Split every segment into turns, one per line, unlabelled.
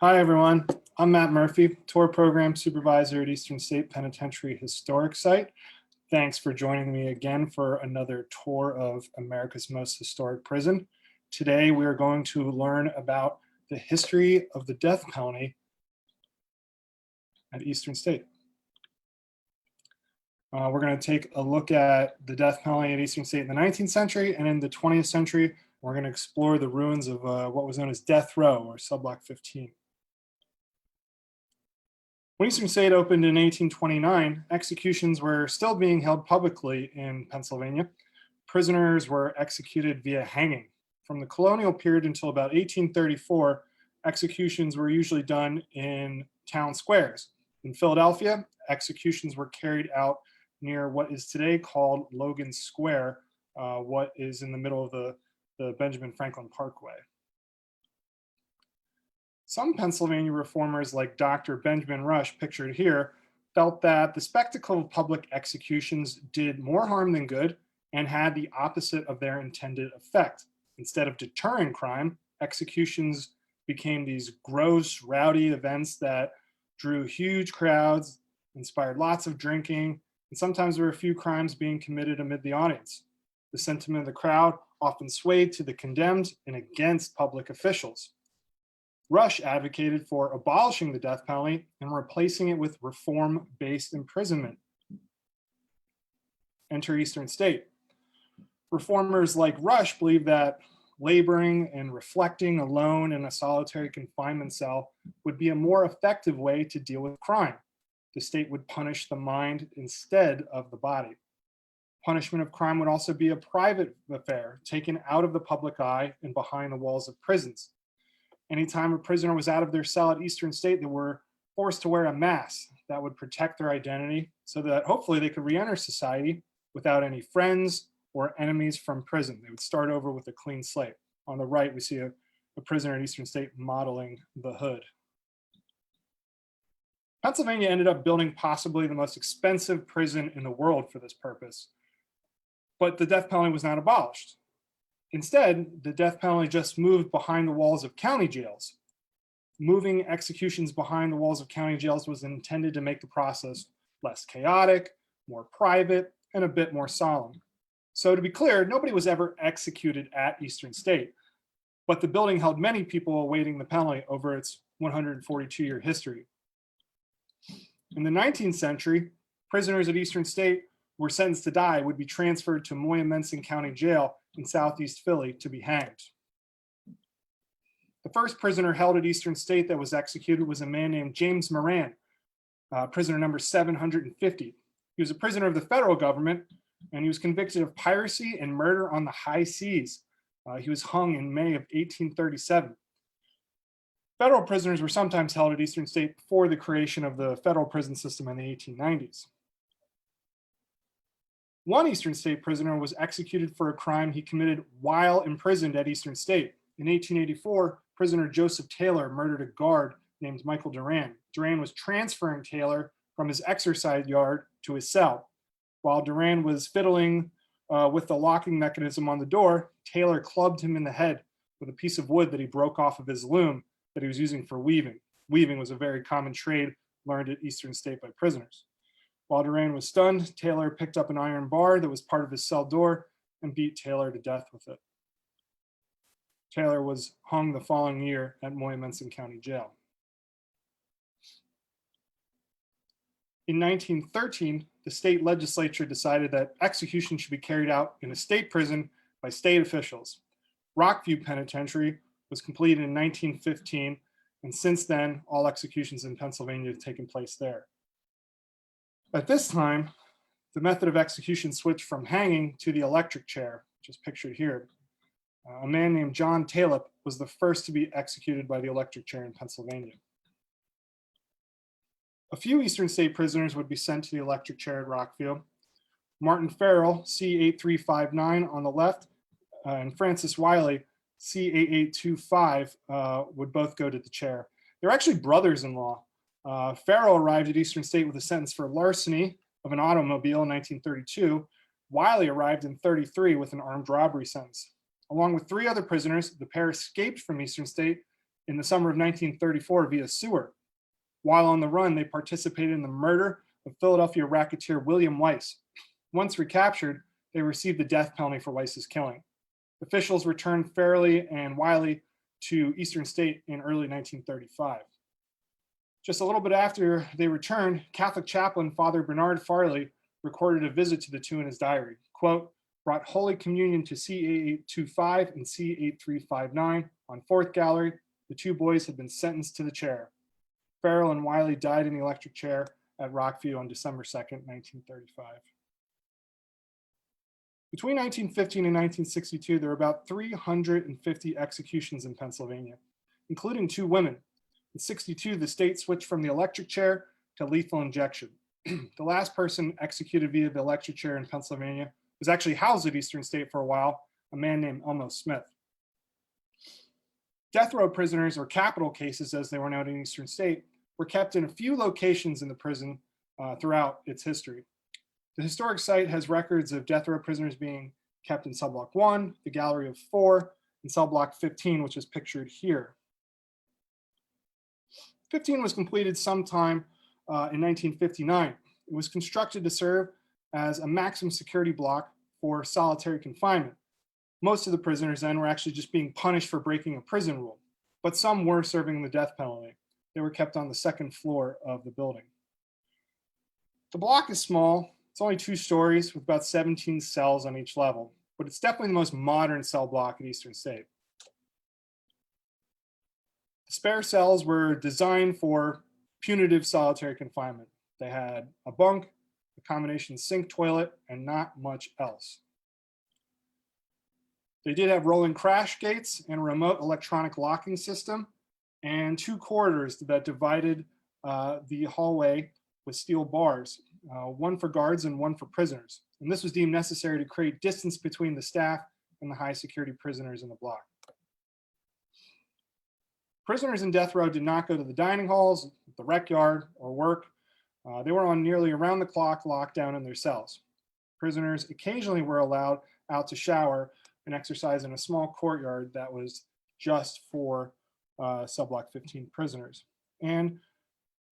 Hi, everyone. I'm Matt Murphy, Tour Program Supervisor at Eastern State Penitentiary Historic Site. Thanks for joining me again for another tour of America's most historic prison. Today, we are going to learn about the history of the death penalty at Eastern State. We're going to take a look at the death penalty at Eastern State in the 19th century, and in the 20th century, we're going to explore the ruins of what was known as Death Row, or Cellblock 15. When Eastern State opened in 1829, executions were still being held publicly in Pennsylvania. Prisoners were executed via hanging. From the colonial period until about 1834, executions were usually done in town squares. In Philadelphia, executions were carried out near what is today called Logan Square, what is in the middle of the Benjamin Franklin Parkway. Some Pennsylvania reformers, like Dr. Benjamin Rush, pictured here, felt that the spectacle of public executions did more harm than good and had the opposite of their intended effect. Instead of deterring crime, executions became these gross, rowdy events that drew huge crowds, inspired lots of drinking, and sometimes there were a few crimes being committed amid the audience. The sentiment of the crowd often swayed to the condemned and against public officials. Rush advocated for abolishing the death penalty and replacing it with reform-based imprisonment. Enter Eastern State. Reformers like Rush believed that laboring and reflecting alone in a solitary confinement cell would be a more effective way to deal with crime. The state would punish the mind instead of the body. Punishment of crime would also be a private affair, taken out of the public eye and behind the walls of prisons. Anytime a prisoner was out of their cell at Eastern State, they were forced to wear a mask that would protect their identity so that hopefully they could re-enter society without any friends or enemies from prison. They would start over with a clean slate. On the right, we see a prisoner at Eastern State modeling the hood. Pennsylvania ended up building possibly the most expensive prison in the world for this purpose, but the death penalty was not abolished. Instead, the death penalty just moved behind the walls of county jails. Moving executions behind the walls of county jails was intended to make the process less chaotic, more private, and a bit more solemn. So to be clear, nobody was ever executed at Eastern State, but the building held many people awaiting the penalty over its 142-year history. In the 19th century, prisoners at Eastern State were sentenced to die would be transferred to Moyamensing County Jail in Southeast Philly to be hanged. The first prisoner held at Eastern State that was executed was a man named James Moran, prisoner number 750. He was a prisoner of the federal government, and he was convicted of piracy and murder on the high seas. He was hung in May of 1837. Federal prisoners were sometimes held at Eastern State before the creation of the federal prison system in the 1890s. One Eastern State prisoner was executed for a crime he committed while imprisoned at Eastern State. In 1884, prisoner Joseph Taylor murdered a guard named Michael Duran. Duran was transferring Taylor from his exercise yard to his cell. While Duran was fiddling with the locking mechanism on the door, Taylor clubbed him in the head with a piece of wood that he broke off of his loom that he was using for weaving. Weaving was a very common trade learned at Eastern State by prisoners. While Duran was stunned, Taylor picked up an iron bar that was part of his cell door and beat Taylor to death with it. Taylor was hung the following year at Moyamensing County Jail. In 1913, the state legislature decided that execution should be carried out in a state prison by state officials. Rockview Penitentiary was completed in 1915, and since then, all executions in Pennsylvania have taken place there. At this time, the method of execution switched from hanging to the electric chair, which is pictured here. A man named John Talip was the first to be executed by the electric chair in Pennsylvania. A few Eastern State prisoners would be sent to the electric chair at Rockview. Martin Farrell, C8359 on the left, and Francis Wiley, C8825, would both go to the chair. They're actually brothers-in-law. Farrell arrived at Eastern State with a sentence for larceny of an automobile in 1932. Wiley arrived in 1933 with an armed robbery sentence. Along with three other prisoners, the pair escaped from Eastern State in the summer of 1934 via sewer. While on the run, they participated in the murder of Philadelphia racketeer William Weiss. Once recaptured, they received the death penalty for Weiss's killing. Officials returned Farley and Wiley to Eastern State in early 1935. Just a little bit after they returned, Catholic chaplain Father Bernard Farley recorded a visit to the two in his diary. Quote, brought Holy Communion to C825 and C8359 on 4th Gallery. The two boys had been sentenced to the chair. Farrell and Wiley died in the electric chair at Rockview on December 2nd, 1935. Between 1915 and 1962, there were about 350 executions in Pennsylvania, including 2 women. In 62, the state switched from the electric chair to lethal injection. The last person executed via the electric chair in Pennsylvania was actually housed at Eastern State for a while, a man named Elmo Smith. Death row prisoners, or capital cases as they were known in Eastern State, were kept in a few locations in the prison throughout its history. The historic site has records of death row prisoners being kept in Cellblock 1, the Gallery of 4, and Cellblock 15, which is pictured here. 15 was completed sometime in 1959. It was constructed to serve as a maximum security block for solitary confinement. Most of the prisoners then were actually just being punished for breaking a prison rule, but some were serving the death penalty. They were kept on the 2nd floor of the building. The block is small. It's only 2 stories with about 17 cells on each level, but it's definitely the most modern cell block in Eastern State. The spare cells were designed for punitive solitary confinement. They had a bunk, a combination sink toilet, and not much else. They did have rolling crash gates and a remote electronic locking system, and 2 corridors that divided the hallway with steel bars, one for guards and one for prisoners. And this was deemed necessary to create distance between the staff and the high security prisoners in the block. Prisoners in death row did not go to the dining halls, the rec yard, or work. They were on nearly around the clock lockdown in their cells. Prisoners occasionally were allowed out to shower and exercise in a small courtyard that was just for Cellblock 15 prisoners. And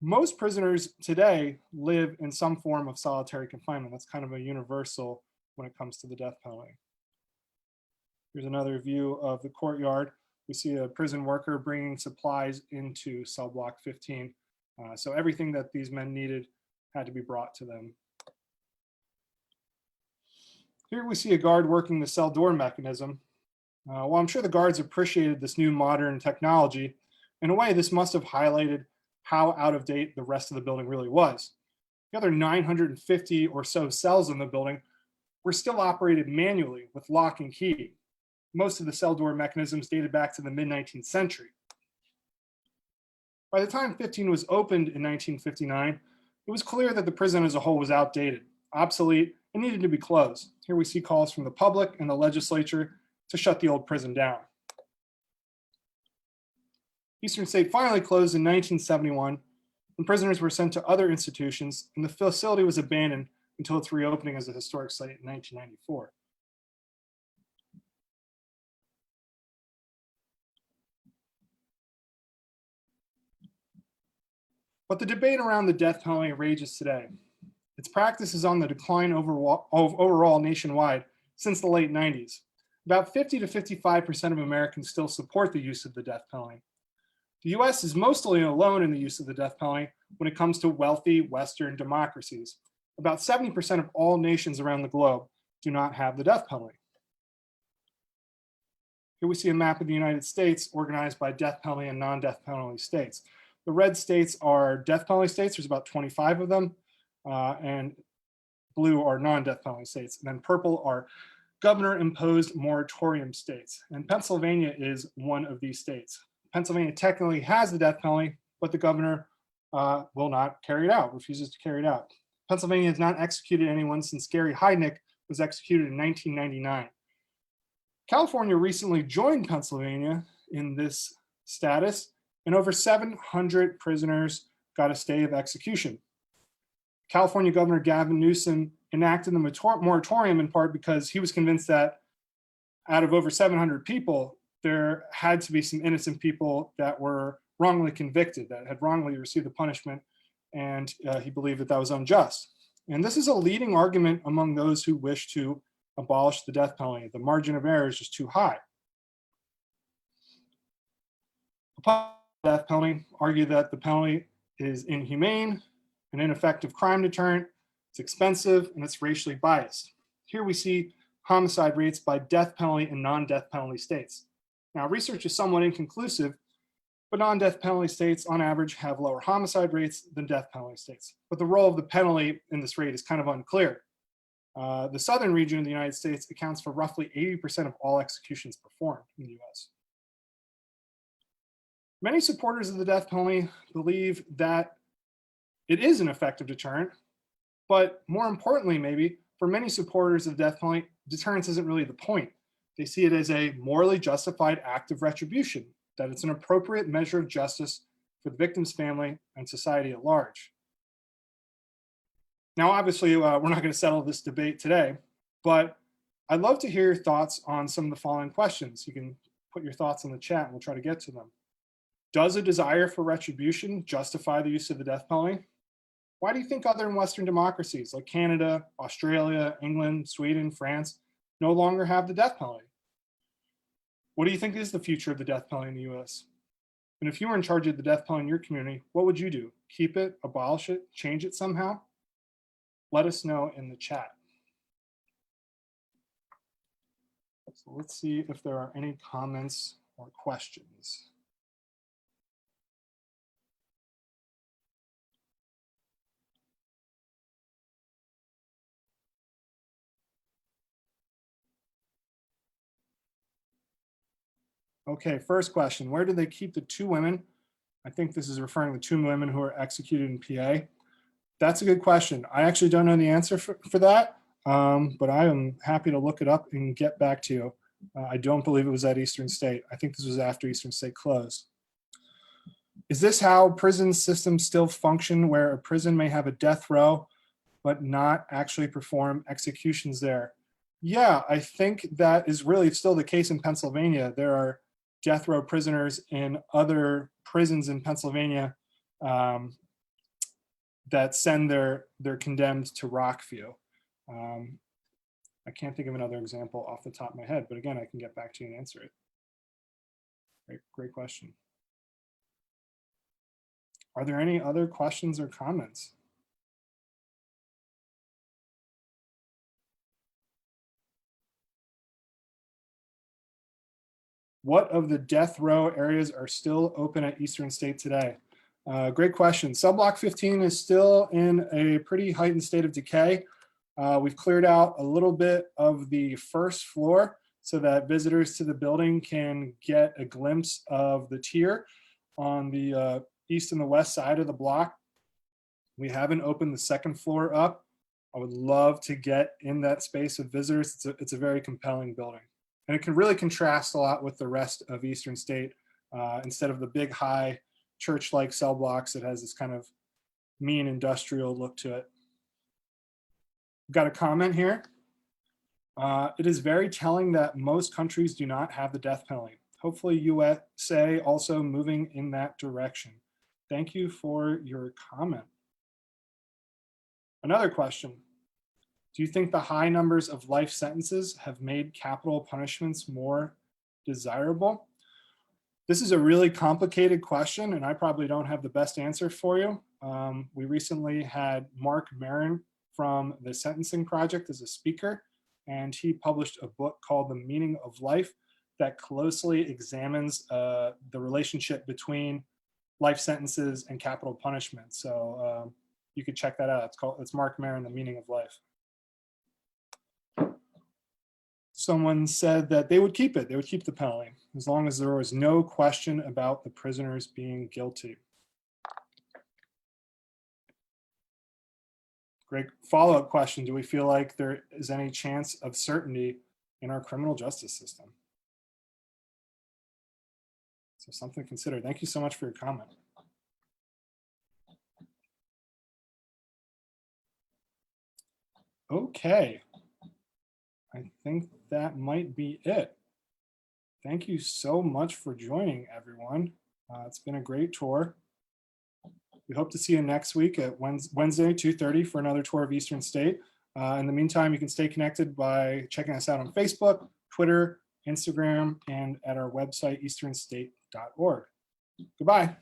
most prisoners today live in some form of solitary confinement. That's kind of a universal when it comes to the death penalty. Here's another view of the courtyard. We see a prison worker bringing supplies into Cellblock 15. So everything that these men needed had to be brought to them. Here we see a guard working the cell door mechanism. While I'm sure the guards appreciated this new modern technology, in a way this must have highlighted how out of date the rest of the building really was. The other 950 or so cells in the building were still operated manually with lock and key. Most of the cell door mechanisms dated back to the mid-19th century. By the time 15 was opened in 1959, it was clear that the prison as a whole was outdated, obsolete, and needed to be closed. Here we see calls from the public and the legislature to shut the old prison down. Eastern State finally closed in 1971, and prisoners were sent to other institutions, and the facility was abandoned until its reopening as a historic site in 1994. But the debate around the death penalty rages today. Its practice is on the decline overall nationwide since the late 90s. About 50 to 55% of Americans still support the use of the death penalty. The US is mostly alone in the use of the death penalty when it comes to wealthy Western democracies. About 70% of all nations around the globe do not have the death penalty. Here we see a map of the United States organized by death penalty and non-death penalty states. The red states are death penalty states. There's about 25 of them. And blue are non-death penalty states. And then purple are governor-imposed moratorium states. And Pennsylvania is one of these states. Pennsylvania technically has the death penalty, but the governor will not carry it out, refuses to carry it out. Pennsylvania has not executed anyone since Gary Heidnik was executed in 1999. California recently joined Pennsylvania in this status, and over 700 prisoners got a stay of execution. California Governor Gavin Newsom enacted the moratorium in part because he was convinced that out of over 700 people, there had to be some innocent people that were wrongly convicted, that had wrongly received the punishment, and he believed that that was unjust. And this is a leading argument among those who wish to abolish the death penalty. The margin of error is just too high. The death penalty argue that the penalty is inhumane, an ineffective crime deterrent, it's expensive, and it's racially biased. Here we see homicide rates by death penalty in non-death penalty states. Now, research is somewhat inconclusive, but non-death penalty states on average have lower homicide rates than death penalty states. But the role of the penalty in this rate is kind of unclear. The southern region of the United States accounts for roughly 80% of all executions performed in the US. Many supporters of the death penalty believe that it is an effective deterrent, but more importantly, maybe, for many supporters of the death penalty, deterrence isn't really the point. They see it as a morally justified act of retribution, that it's an appropriate measure of justice for the victim's family and society at large. Now, obviously, we're not going to settle this debate today, but I'd love to hear your thoughts on some of the following questions. You can put your thoughts in the chat and we'll try to get to them. Does a desire for retribution justify the use of the death penalty? Why do you think other Western democracies like Canada, Australia, England, Sweden, France no longer have the death penalty? What do you think is the future of the death penalty in the US? And if you were in charge of the death penalty in your community, what would you do? Keep it, abolish it, change it somehow? Let us know in the chat. So let's see if there are any comments or questions. Okay, first question, where did they keep the 2 women? I think this is referring to 2 women who were executed in PA. That's a good question. I actually don't know the answer for that, but I am happy to look it up and get back to you. I don't believe it was at Eastern State. I think this was after Eastern State closed. Is this how prison systems still function, where a prison may have a death row, but not actually perform executions there? Yeah, I think that is really still the case in Pennsylvania. There are death row prisoners in other prisons in Pennsylvania that send their condemned to Rockview. I can't think of another example off the top of my head, but again, I can get back to you and answer it. Great question. Are there any other questions or comments? What of the death row areas are still open at Eastern State today? Great question. Cellblock 15 is still in a pretty heightened state of decay. We've cleared out a little bit of the first floor so that visitors to the building can get a glimpse of the tier on the east and the west side of the block. We haven't opened the second floor up. I would love to get in that space with visitors. It's a very compelling building. And it can really contrast a lot with the rest of Eastern State. Instead of the big, high, church-like cell blocks, it has this kind of mean industrial look to it. We've got a comment here. It is very telling that most countries do not have the death penalty. Hopefully USA also moving in that direction. Thank you for your comment. Another question. Do you think the high numbers of life sentences have made capital punishments more desirable? This is a really complicated question, and I probably don't have the best answer for you. We recently had Mark Maron from the Sentencing Project as a speaker, and he published a book called The Meaning of Life that closely examines the relationship between life sentences and capital punishment. So you could check that out. It's Mark Maron, The Meaning of Life. Someone said that they would keep it. They would keep the penalty as long as there was no question about the prisoners being guilty. Great follow-up question. Do we feel like there is any chance of certainty in our criminal justice system? So something to consider. Thank you so much for your comment. Okay. I think that might be it. Thank you so much for joining, everyone. It's been a great tour. We hope to see you next week at Wednesday, 2:30 for another tour of Eastern State. In the meantime, you can stay connected by checking us out on Facebook, Twitter, Instagram, and at our website, easternstate.org. Goodbye.